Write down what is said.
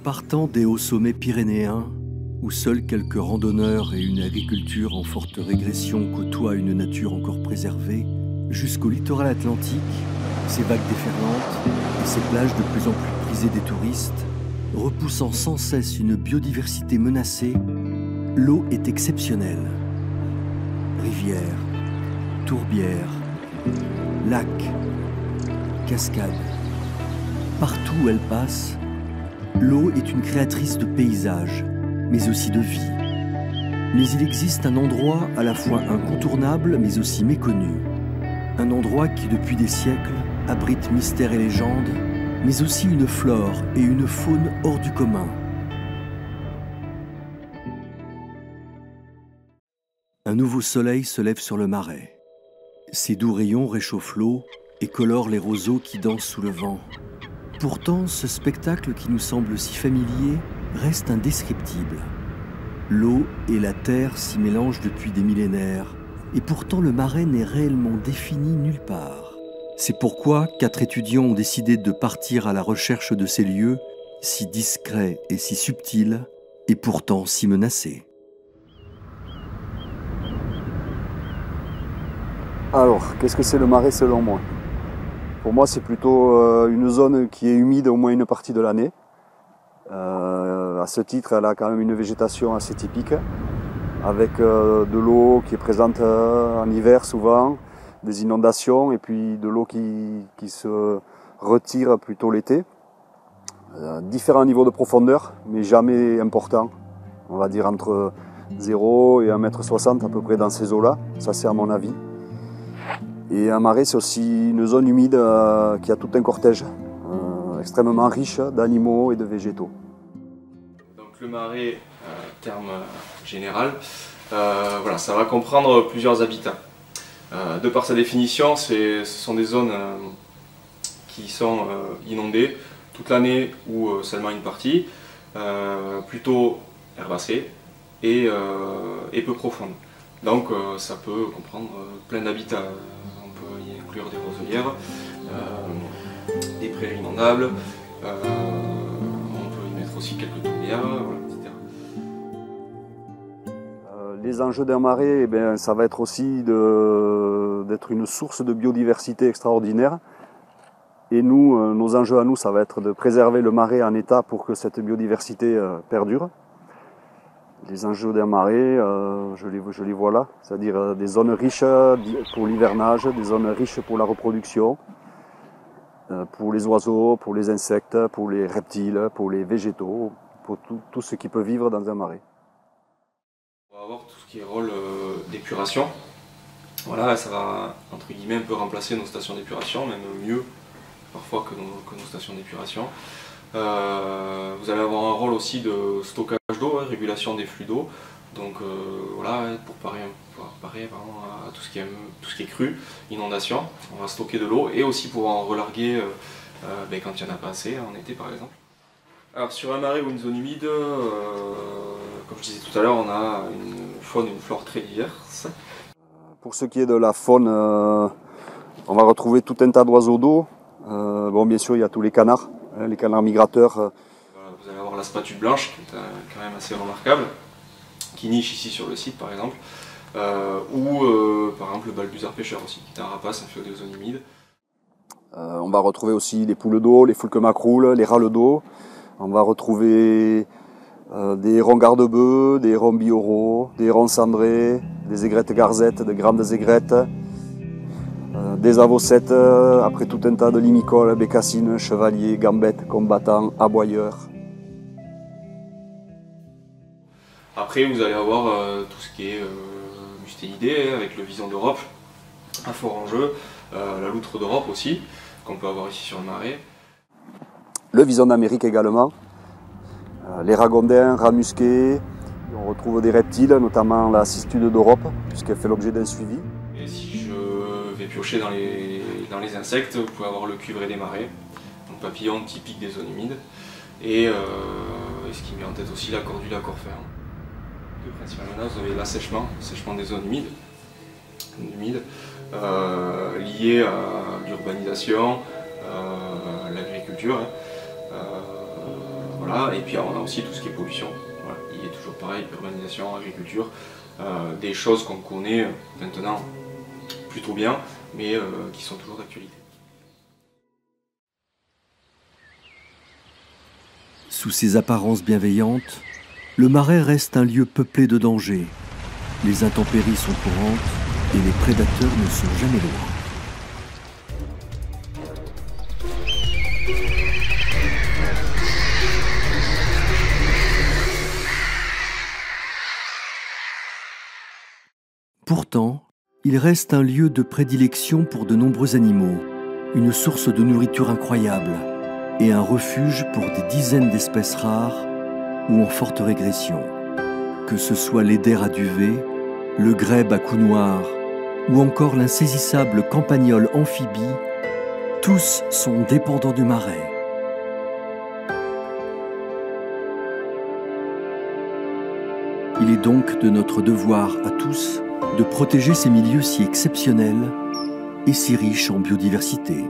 Partant des hauts sommets pyrénéens, où seuls quelques randonneurs et une agriculture en forte régression côtoient une nature encore préservée, jusqu'au littoral atlantique, ses vagues déferlantes et ses plages de plus en plus prisées des touristes, repoussant sans cesse une biodiversité menacée, l'eau est exceptionnelle. Rivières, tourbières, lacs, cascades. Partout où elle passe, l'eau est une créatrice de paysages, mais aussi de vie. Mais il existe un endroit à la fois incontournable, mais aussi méconnu. Un endroit qui, depuis des siècles, abrite mystères et légendes, mais aussi une flore et une faune hors du commun. Un nouveau soleil se lève sur le Marais. Ses doux rayons réchauffent l'eau et colorent les roseaux qui dansent sous le vent. Pourtant, ce spectacle qui nous semble si familier reste indescriptible. L'eau et la terre s'y mélangent depuis des millénaires, et pourtant le Marais n'est réellement défini nulle part. C'est pourquoi 4 étudiants ont décidé de partir à la recherche de ces lieux, si discrets et si subtils, et pourtant si menacés. Alors, qu'est-ce que c'est le Marais selon moi? Pour moi, c'est plutôt une zone qui est humide au moins une partie de l'année. À ce titre, elle a quand même une végétation assez typique, avec de l'eau qui est présente en hiver souvent, des inondations, et puis de l'eau qui se retire plutôt l'été. Différents niveaux de profondeur, mais jamais importants. On va dire entre 0 et 1,60 m à peu près dans ces eaux-là, ça c'est à mon avis. Et un marais, c'est aussi une zone humide qui a tout un cortège extrêmement riche d'animaux et de végétaux. Donc le marais, terme général, voilà, ça va comprendre plusieurs habitats. De par sa définition, ce sont des zones qui sont inondées toute l'année ou seulement une partie, plutôt herbacées et peu profondes. Donc ça peut comprendre plein d'habitats. On peut y inclure des roselières, des prairies inondables, on peut y mettre aussi quelques tourbières, voilà, etc. Les enjeux d'un marais, eh bien, ça va être aussi d'être une source de biodiversité extraordinaire. Et nous, nos enjeux à nous, ça va être de préserver le marais en état pour que cette biodiversité perdure. Les enjeux d'un marais, je les vois là, c'est-à-dire des zones riches pour l'hivernage, des zones riches pour la reproduction, pour les oiseaux, pour les insectes, pour les reptiles, pour les végétaux, pour tout ce qui peut vivre dans un marais. On va avoir tout ce qui est rôle d'épuration. Voilà, ça va entre guillemets un peu remplacer nos stations d'épuration, même mieux parfois que nos stations d'épuration. Vous allez avoir un rôle aussi de stockage d'eau, régulation des flux d'eau, donc voilà, pour parer vraiment à tout ce qui est cru, inondation, on va stocker de l'eau et aussi pouvoir en relarguer quand il n'y en a pas assez, en été par exemple. Alors sur un marais ou une zone humide, comme je disais tout à l'heure, on a une faune et une flore très diverses. Pour ce qui est de la faune, on va retrouver tout un tas d'oiseaux d'eau. Bon, bien sûr, il y a tous les canards migrateurs. Voilà, vous allez avoir la spatule blanche, qui est quand même assez remarquable, qui niche ici sur le site par exemple, ou par exemple le balbuzard pêcheur aussi, qui est un rapace inféodé des zones humides. On va retrouver aussi les poules d'eau, les foulques macroules, les râles d'eau. On va retrouver des hérons garde-bœufs, des hérons bioraux, des hérons cendrés, des aigrettes garzettes, de grandes aigrettes. Des avocettes, après tout un tas de limicoles, bécassines, chevaliers, gambettes, combattants, aboyeurs. Après vous allez avoir tout ce qui est mustélidés avec le vison d'Europe, un fort enjeu, la loutre d'Europe aussi, qu'on peut avoir ici sur le marais. Le vison d'Amérique également, les ragondins, rats musqués, on retrouve des reptiles, notamment la cistude d'Europe, puisqu'elle fait l'objet d'un suivi. Et si je vais piocher dans les insectes, vous pouvez avoir le cuivré des marais, un papillon typique des zones humides, et ce qui met en tête aussi la cordule à corps ferme. Les principales menaces, vous avez l'assèchement des zones humides liées à l'urbanisation, l'agriculture. Voilà. Et puis on a aussi tout ce qui est pollution. Voilà. Il est toujours pareil, urbanisation, agriculture, des choses qu'on connaît maintenant plutôt bien, mais qui sont toujours d'actualité. Sous ses apparences bienveillantes, le Marais reste un lieu peuplé de dangers. Les intempéries sont courantes et les prédateurs ne sont jamais loin. Pourtant, il reste un lieu de prédilection pour de nombreux animaux, une source de nourriture incroyable et un refuge pour des dizaines d'espèces rares ou en forte régression. Que ce soit l'eider à duvet, le grèbe à cou noir ou encore l'insaisissable campagnol amphibie, tous sont dépendants du Marais. Il est donc de notre devoir à tous de protéger ces milieux si exceptionnels et si riches en biodiversité.